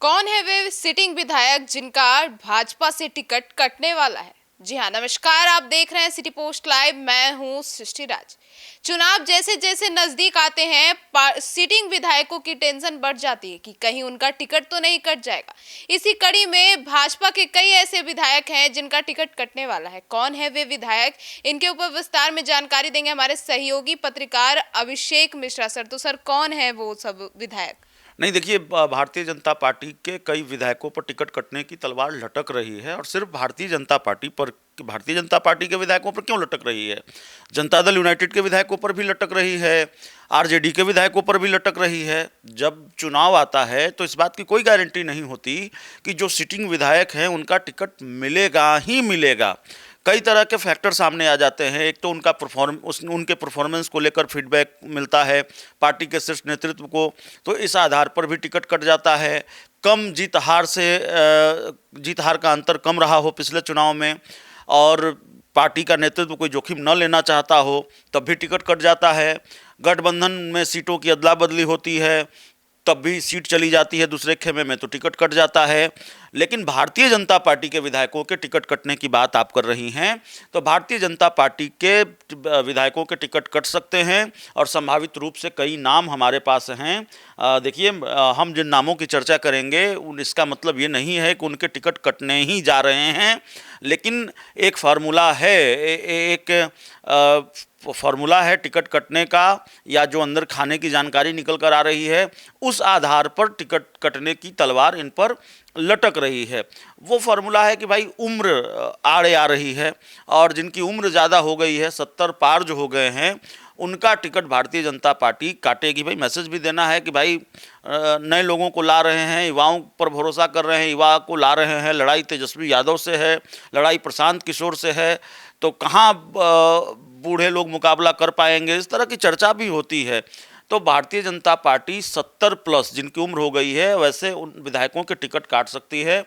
कौन है वे सिटिंग विधायक जिनका भाजपा से टिकट कटने वाला है? जी हाँ, नमस्कार। आप देख रहे हैं सिटी पोस्ट लाइव। मैं हूँ सृष्टि राज। चुनाव जैसे जैसे नजदीक आते हैं, सिटिंग विधायकों की टेंशन बढ़ जाती है कि कहीं उनका टिकट तो नहीं कट जाएगा। इसी कड़ी में भाजपा के कई ऐसे विधायक हैं जिनका टिकट कटने वाला है। कौन है वे विधायक, इनके ऊपर विस्तार में जानकारी देंगे हमारे सहयोगी पत्रकार अभिषेक मिश्रा सर। तो सर, कौन है वो सब विधायक? नहीं, देखिए, भारतीय जनता पार्टी के कई विधायकों पर टिकट कटने की तलवार लटक रही है। और सिर्फ भारतीय जनता पार्टी के विधायकों पर क्यों लटक रही है, जनता दल यूनाइटेड के विधायकों पर भी लटक रही है, आरजेडी के विधायकों पर भी लटक रही है। जब चुनाव आता है तो इस बात की कोई गारंटी नहीं होती कि जो सिटिंग विधायक हैं उनका टिकट मिलेगा ही मिलेगा। कई तरह के फैक्टर सामने आ जाते हैं। एक तो उनके परफॉर्मेंस को लेकर फीडबैक मिलता है पार्टी के शीर्ष नेतृत्व को, तो इस आधार पर भी टिकट कट जाता है। कम जीत हार का अंतर कम रहा हो पिछले चुनाव में, और पार्टी का नेतृत्व कोई जोखिम न लेना चाहता हो, तब भी टिकट कट जाता है। गठबंधन में सीटों की अदला बदली होती है, तब भी सीट चली जाती है दूसरे खेमे में, तो टिकट कट जाता है। लेकिन भारतीय जनता पार्टी के विधायकों के टिकट कटने की बात आप कर रही हैं, तो भारतीय जनता पार्टी के विधायकों के टिकट कट सकते हैं और संभावित रूप से कई नाम हमारे पास हैं। देखिए, हम जिन नामों की चर्चा करेंगे इसका मतलब ये नहीं है कि उनके टिकट कटने ही जा रहे हैं, लेकिन एक फार्मूला है, एक फॉर्मूला है टिकट कटने का, या जो अंदर खाने की जानकारी निकल कर आ रही है उस आधार पर टिकट कटने की तलवार इन पर लटक रही है। वो फॉर्मूला है कि भाई उम्र आड़े आ रही है, और जिनकी उम्र ज़्यादा हो गई है, 70 पार जो हो गए हैं, उनका टिकट भारतीय जनता पार्टी काटेगी। भाई मैसेज भी देना है कि भाई नए लोगों को ला रहे हैं, युवाओं पर भरोसा कर रहे हैं, युवा को ला रहे हैं। लड़ाई तेजस्वी यादव से है, लड़ाई प्रशांत किशोर से है, तो कहाँ बूढ़े लोग मुकाबला कर पाएंगे, इस तरह की चर्चा भी होती है। तो भारतीय जनता पार्टी 70 प्लस जिनकी उम्र हो गई है वैसे उन विधायकों के टिकट काट सकती है।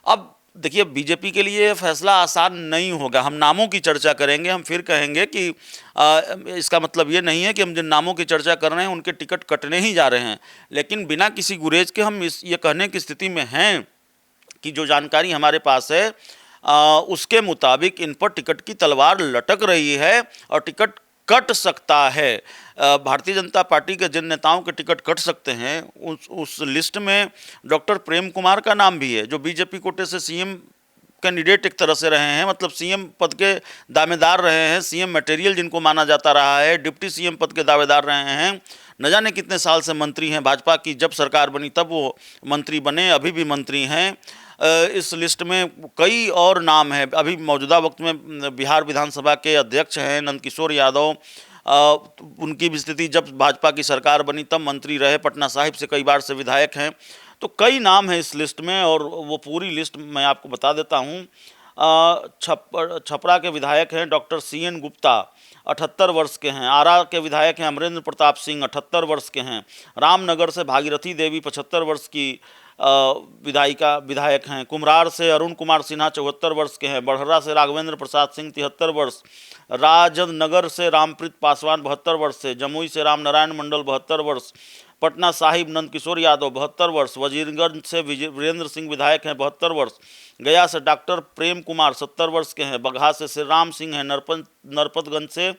अब देखिए, बीजेपी के लिए फैसला आसान नहीं होगा। हम नामों की चर्चा करेंगे, हम फिर कहेंगे कि इसका मतलब ये नहीं है कि हम जिन नामों की चर्चा कर रहे हैं उनके टिकट कटने ही जा रहे हैं, लेकिन बिना किसी गुरेज के हम ये कहने की स्थिति में हैं कि जो जानकारी हमारे पास है उसके मुताबिक इन पर टिकट की तलवार लटक रही है और टिकट कट सकता है। भारतीय जनता पार्टी के जिन नेताओं के टिकट कट सकते हैं उस लिस्ट में डॉक्टर प्रेम कुमार का नाम भी है, जो बीजेपी कोटे से सीएम कैंडिडेट एक तरह से रहे हैं, मतलब सीएम पद के दावेदार रहे हैं, सीएम मटेरियल जिनको माना जाता रहा है, डिप्टी सीएम पद के दावेदार रहे हैं। न जाने कितने साल से मंत्री हैं, भाजपा की जब सरकार बनी तब वो मंत्री बने, अभी भी मंत्री हैं। इस लिस्ट में कई और नाम हैं। अभी मौजूदा वक्त में बिहार विधानसभा के अध्यक्ष हैं नंदकिशोर यादव, उनकी भी स्थिति जब भाजपा की सरकार बनी तब मंत्री रहे, पटना साहिब से कई बार से विधायक हैं। तो कई नाम हैं इस लिस्ट में, और वो पूरी लिस्ट मैं आपको बता देता हूँ। छपरा के विधायक हैं डॉक्टर सीएन गुप्ता, 78 वर्ष के हैं। आरा के विधायक हैं अमरेंद्र प्रताप सिंह, 78 वर्ष के हैं। रामनगर से भागीरथी देवी, 75 वर्ष की विधायक हैं। कुम्हरार से अरुण कुमार सिन्हा, 74 वर्ष के हैं। बड़हरा से राघवेंद्र प्रसाद सिंह, 73 वर्ष। राजद नगर से रामप्रीत पासवान, 72 वर्ष से। जमुई से रामनारायण मंडल, 72 वर्ष। पटना साहिब नंदकिशोर यादव, 72 वर्ष। वजीरगंज से वीरेंद्र सिंह विधायक हैं, 72 वर्ष। गया से डॉक्टर प्रेम कुमार, 70 वर्ष के हैं। बगहा से श्री राम सिंह हैं। नरपतगंज से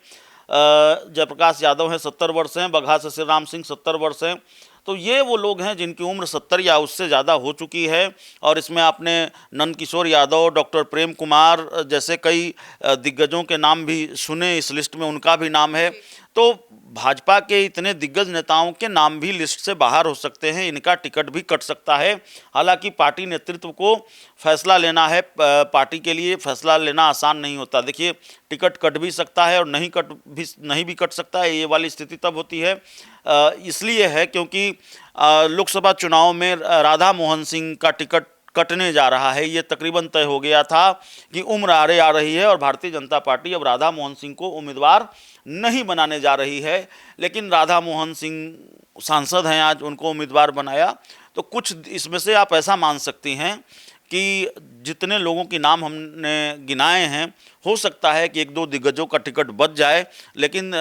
जयप्रकाश यादव हैं, 70 वर्ष हैं। बगहा से श्री राम सिंह, 70 वर्ष हैं। तो ये वो लोग हैं जिनकी उम्र 70 या उससे ज़्यादा हो चुकी है। और इसमें आपने नंदकिशोर यादव, डॉक्टर प्रेम कुमार जैसे कई दिग्गजों के नाम भी सुने, इस लिस्ट में उनका भी नाम है। तो भाजपा के इतने दिग्गज नेताओं के नाम भी लिस्ट से बाहर हो सकते हैं, इनका टिकट भी कट सकता है। हालांकि पार्टी नेतृत्व को फैसला लेना है, पार्टी के लिए फैसला लेना आसान नहीं होता। देखिए, टिकट कट भी सकता है और नहीं भी कट सकता है। ये वाली स्थिति तब होती है, इसलिए है क्योंकि लोकसभा चुनाव में राधा मोहन सिंह का टिकट कटने जा रहा है। ये तकरीबन तय हो गया था कि उम्र आड़े आ रही है और भारतीय जनता पार्टी अब राधा मोहन सिंह को उम्मीदवार नहीं बनाने जा रही है। लेकिन राधा मोहन सिंह सांसद हैं, आज उनको उम्मीदवार बनाया, तो कुछ इसमें से आप ऐसा मान सकती हैं कि जितने लोगों के नाम हमने गिनाए हैं, हो सकता है कि एक दो दिग्गजों का टिकट बच जाए, लेकिन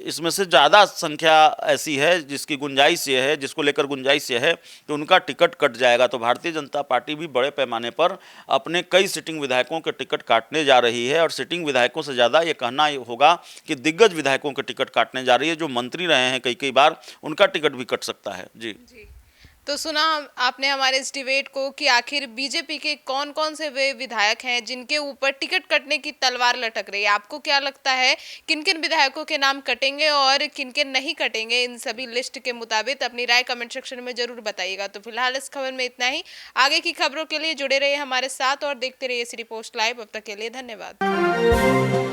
इसमें से ज़्यादा संख्या ऐसी है जिसकी गुंजाइश ये है, जिसको लेकर गुंजाइश ये है कि उनका टिकट कट जाएगा। तो भारतीय जनता पार्टी भी बड़े पैमाने पर अपने कई सिटिंग विधायकों के टिकट काटने जा रही है, और सिटिंग विधायकों से ज़्यादा ये कहना होगा कि दिग्गज विधायकों के टिकट काटने जा रही है। जो मंत्री रहे हैं कई कई बार, उनका टिकट भी कट सकता है। जी जी। तो सुना आपने हमारे इस डिबेट को कि आखिर बीजेपी के कौन कौन से वे विधायक हैं जिनके ऊपर टिकट कटने की तलवार लटक रही है। आपको क्या लगता है किन किन विधायकों के नाम कटेंगे और किन किन नहीं कटेंगे? इन सभी लिस्ट के मुताबिक अपनी राय कमेंट सेक्शन में जरूर बताइएगा। तो फिलहाल इस खबर में इतना ही। आगे की खबरों के लिए जुड़े रहिए हमारे साथ और देखते रहिए सिटी पोस्ट लाइव। अब तक के लिए धन्यवाद।